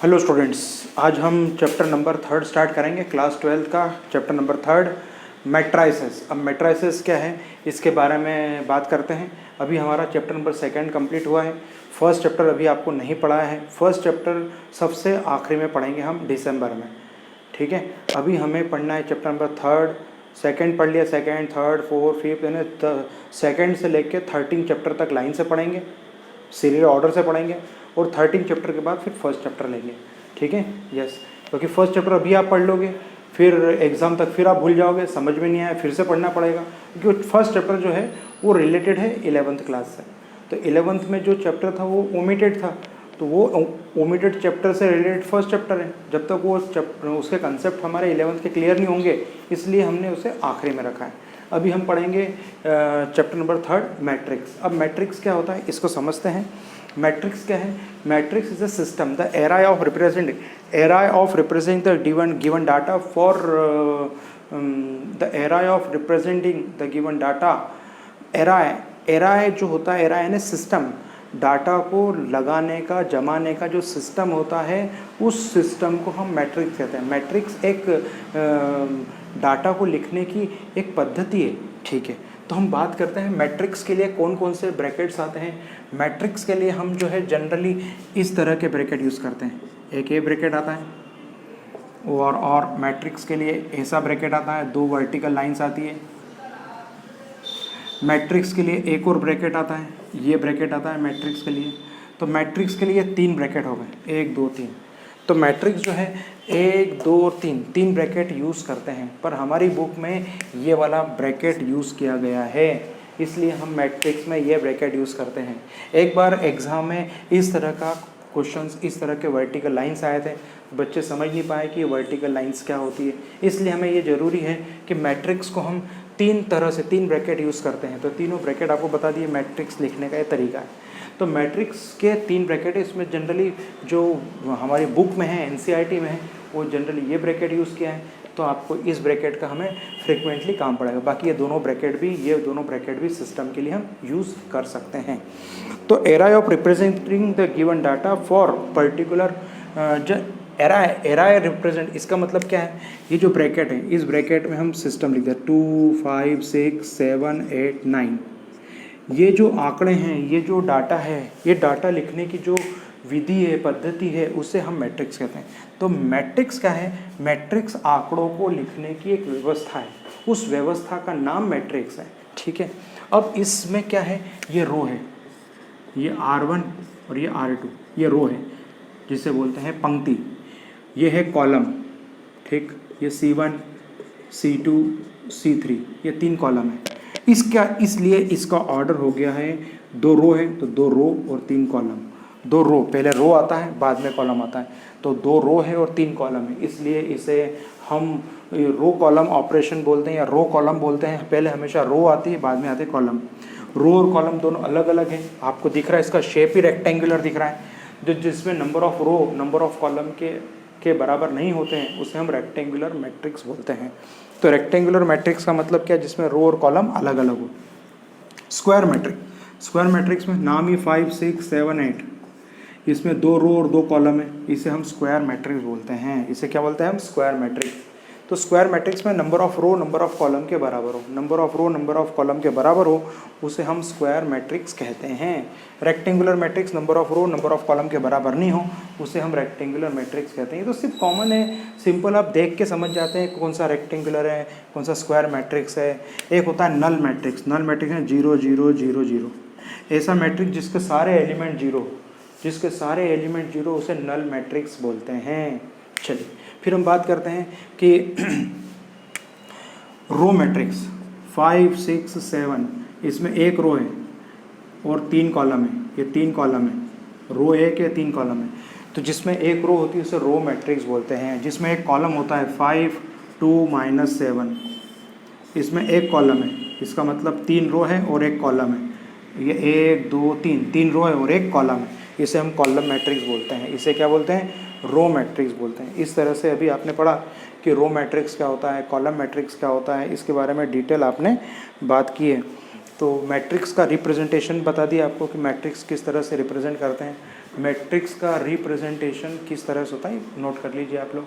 Hello students, आज हम chapter number 3 start करेंगे, क्लास 12 का चैप्टर नंबर 3 मैट्राइसेस। अब मैट्राइसेस क्या है इसके बारे में बात करते हैं। अभी हमारा चैप्टर नंबर 2 कंप्लीट हुआ है। फर्स्ट चैप्टर अभी आपको नहीं पढ़ाया है। फर्स्ट चैप्टर सबसे आखिरी में पढ़ेंगे हम दिसंबर में, ठीक है। अभी हमें पढ़ना है चैप्टर नंबर 3। सेकंड पढ़ लिया, सेकंड, थर्ड, फोर्थ, फिफ्थ, यानी सेकंड से लेके 13 चैप्टर तक लाइन से पढ़ेंगे, सीरियल ऑर्डर से पढ़ेंगे, और 13 चैप्टर के बाद फिर फर्स्ट चैप्टर लेंगे, ठीक है। यस, क्योंकि फर्स्ट चैप्टर अभी आप पढ़ लोगे, फिर एग्ज़ाम तक फिर आप भूल जाओगे, समझ में नहीं आया, फिर से पढ़ना पड़ेगा, क्योंकि फर्स्ट चैप्टर जो है वो रिलेटेड है 11th क्लास से। तो 11th में जो चैप्टर था वो ओमिटेड था, तो वो ओमिटेड चैप्टर से रिलेटेड फर्स्ट चैप्टर है। जब तक वो उसके कंसेप्ट हमारे 11th के क्लियर नहीं होंगे, इसलिए हमने उसे आखिरी में रखा है। अभी हम पढ़ेंगे चैप्टर नंबर 3 मैट्रिक्स। अब मैट्रिक्स क्या होता है इसको समझते हैं। मैट्रिक्स क्या है? Matrix is a system, the era of represent the given data for the era of representing the given data. Era जो होता है, एरा यानी सिस्टम, डाटा को लगाने का, जमाने का जो सिस्टम होता है, उस सिस्टम को हम मैट्रिक्स कहते हैं। मैट्रिक्स एक डाटा को लिखने की एक पद्धति है, ठीक है। तो हम बात करते हैं मैट्रिक्स के लिए कौन कौन से ब्रैकेट्स आते हैं। मैट्रिक्स के लिए हम जो है जनरली इस तरह के ब्रैकेट यूज़ करते हैं। एक ये ब्रैकेट आता है, और मैट्रिक्स के लिए ऐसा ब्रैकेट आता है, 2 वर्टिकल लाइंस आती है। मैट्रिक्स के लिए एक और ब्रैकेट आता है, ये ब्रैकेट आता है मैट्रिक्स के लिए। तो मैट्रिक्स के लिए 3 ब्रैकेट हो गए, 1 2 3। तो मैट्रिक्स जो है 1 2 और 3 ब्रैकेट यूज़ करते हैं, पर हमारी बुक में ये वाला ब्रैकेट यूज़ किया गया है, इसलिए हम मैट्रिक्स में ये ब्रैकेट यूज़ करते हैं। एक बार एग्ज़ाम में इस तरह का क्वेश्चंस, इस तरह के वर्टिकल लाइंस आए थे, बच्चे समझ नहीं पाए कि ये वर्टिकल लाइंस क्या होती है, इसलिए हमें ये ज़रूरी है कि मैट्रिक्स को हम 3 तरह से 3 ब्रैकेट यूज़ करते हैं। तो तीनों ब्रैकेट आपको बता दिए, मैट्रिक्स लिखने का ये तरीका है। तो मैट्रिक्स के 3 ब्रैकेट है। इसमें जनरली जो हमारी बुक में है, एनसीईआरटी में है, वो जनरली ये ब्रैकेट यूज़ किया है। तो आपको इस ब्रैकेट का हमें फ्रिक्वेंटली काम पड़ेगा। बाकी ये दोनों ब्रैकेट भी सिस्टम के लिए हम यूज़ कर सकते हैं। तो era of representing the given data for particular era represent, इसका मतलब क्या है? ये जो ब्रैकेट है, इस ब्रैकेट में हम सिस्टम लिखते हैं 2 5 6 7 8 9। ये जो आंकड़े हैं, ये जो डाटा है, ये डाटा लिखने की जो विधि है, पद्धति है, उसे हम मैट्रिक्स कहते हैं। तो मैट्रिक्स क्या है? मैट्रिक्स आंकड़ों को लिखने की एक व्यवस्था है, उस व्यवस्था का नाम मैट्रिक्स है, ठीक है। अब इसमें क्या है? ये रो है, ये R1 और ये R2, ये रो है जिसे बोलते हैं पंक्ति। ये है कॉलम, ठीक, ये C1 C2 C3, ये 3 कॉलम है। इसलिए इसका ऑर्डर हो गया है, 2 रो है तो 2 रो और 3 कॉलम। 2 रो, पहले रो आता है बाद में कॉलम आता है, तो 2 रो है और 3 कॉलम है, इसलिए इसे हम रो कॉलम ऑपरेशन बोलते हैं या रो कॉलम बोलते हैं। पहले हमेशा रो आती है, बाद में आते कॉलम। रो और कॉलम दोनों अलग अलग हैं। आपको दिख रहा है, इसका शेप ही रेक्टेंगुलर दिख रहा है। जिसमें number of row number of column के बराबर नहीं होते हैं, उसे हम रेक्टेंगुलर मैट्रिक्स बोलते हैं। तो रेक्टेंगुलर मैट्रिक्स का मतलब क्या है? जिसमें रो और कॉलम अलग अलग हो। स्क्वायर मैट्रिक्स में नाम ही 5 6 7 8, इसमें 2 रो और 2 कॉलम है, इसे हम स्क्वायर मैट्रिक्स बोलते हैं। इसे क्या बोलते हैं हम? Square matrix. तो स्क्वायर मैट्रिक्स में number of row number of column के बराबर हो, number of row number of column के बराबर हो, उसे हम स्क्वायर मैट्रिक्स कहते हैं। Rectangular matrix number of row number of column के बराबर नहीं हो, उसे हम रेक्टेंगुलर मैट्रिक्स कहते हैं। ये तो सिर्फ कॉमन है, सिंपल, आप देख के समझ जाते हैं कौन सा रेक्टेंगुलर है, कौन सा स्क्वायर मैट्रिक्स है। एक होता है नल मैट्रिक्स। नल मैट्रिक्स है 0 0 0 0, ऐसा मैट्रिक्स जिसके सारे एलिमेंट जीरो, उसे नल मैट्रिक्स बोलते हैं। चलिए फिर हम बात करते हैं कि रो मैट्रिक्स 5 6 7, इसमें 1 रो है और 3 कॉलम है, ये 3 कॉलम है, रो 1 है, 3 कॉलम है। तो जिसमें 1 रो होती है उसे रो मैट्रिक्स बोलते हैं। जिसमें एक कॉलम होता है 5 2 7, इसमें 1 कॉलम है, इसका मतलब 3 रो है और 1 कॉलम है। ये 1 2 3 रो है और 1 कॉलम है, इसे हम कॉलम मैट्रिक्स बोलते हैं। इसे क्या बोलते हैं? रो मैट्रिक्स बोलते हैं। इस तरह से अभी आपने पढ़ा कि रो मैट्रिक्स क्या होता है, कॉलम मैट्रिक्स क्या होता है, इसके बारे में डिटेल आपने बात की है। तो मैट्रिक्स का रिप्रेजेंटेशन बता दिया आपको कि मैट्रिक्स किस तरह से रिप्रेजेंट करते हैं। मैट्रिक्स का रिप्रेजेंटेशन किस तरह से होता है नोट कर लीजिए आप लोग।